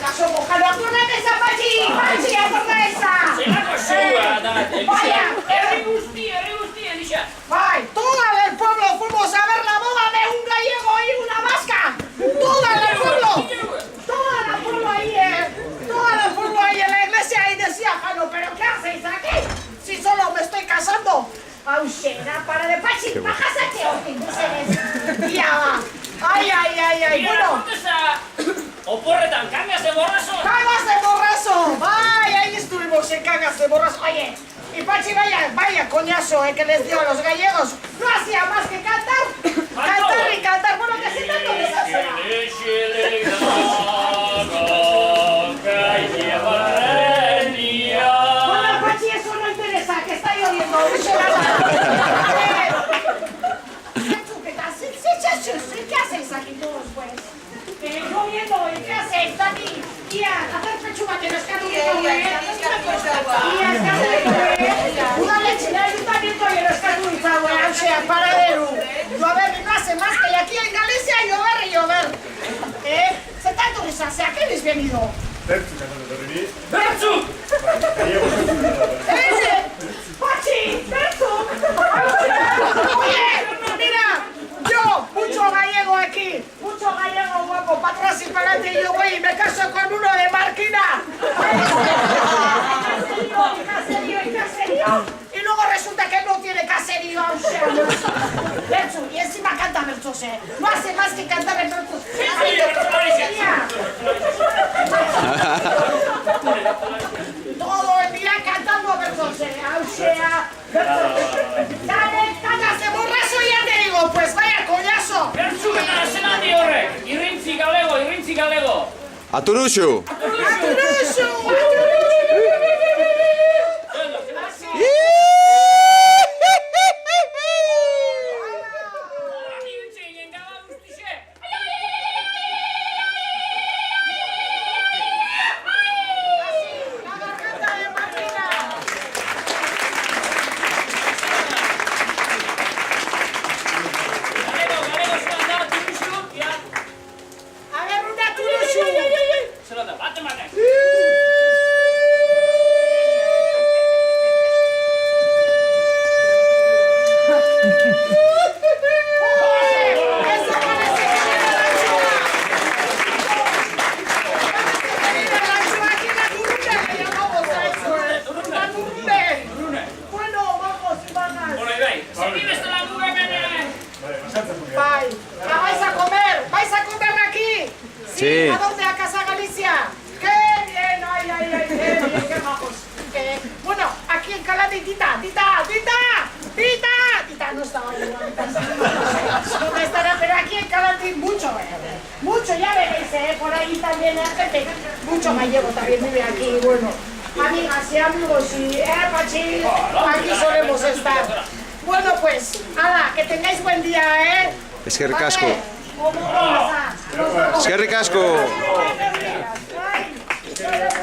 caso mojado. ¡Acuérdate esa, Pachi! ¡Pachi, acuérdate esa! Zelako zua da, Vaya, herri guzti, Elisa. ¡Ay! ¡Todo el pueblo fuimos a ver la boda de un gallego y una vasca! ¡Todo el pueblo! ¡Todo el pueblo ahí, todo el pueblo ahí en la iglesia! Y decía, Jano, ¿pero qué hacéis aquí? Si solo me estoy casando. Ausera, para de Pachi, bajas aquí, ay, bueno. Oporretan, cagas de borraso. ¡Cagas de borraso! ¡Ay, ahí estuvimos en cagas de borraso! Oye, y Pachi, vaya coñazo que les dio a los gallegos. No hacía más que cantar y cantar. Bueno, que si tanto les hacía. Bueno, Pachi, eso no interesa, que está lloviendo. ¿Qué hacéis aquí todos, pues? Lloviendo, ¿y qué hacéis aquí? Y a hacer pechuga, que nos queda un una leche de ayuntamiento y nos queda un favor, o sea, paradero. Llover y no hace más que aquí en Galicia llover y llover. Se tanto les hace, ¿a qué habéis venido? ¡Bertzu! ¡Pachi! ¡Bertzu! Oye, mira, yo, mucho gallego aquí, mucho gallego guapo, para atrás y para adelante, y yo voy y me caso con uno de Marquina. Caserío. Y luego resulta que no tiene caserío, o sea, Bertzu, y encima canta Bertzu, no hace más que cantar el Bertzu. Todo el día cantando Bertzu, o sea, cagas de borraso, ya te digo, pues vaya coñazo. Bertzu, eta zenati horrek. Irrintzi galego. Aturuxu! ¡Aturuxu! ¿Vais a comer aquí? Sí. ¿A dónde? ¿A Casa Galicia? ¡Qué bien! ¡Ay, qué bien! ¡Qué majos! Bueno, aquí en Calandi, Tita no estaba ahí, no estará, pero aquí en Calandi mucho, ya veréis, por ahí también hay gente, mucho gallego también vive aquí, bueno, amigas y amigos y Pachi, aquí solemos estar. Bueno, pues, nada, que tengáis buen día, Eskerrik asko. Eskerrik Eskerrik asko. asko.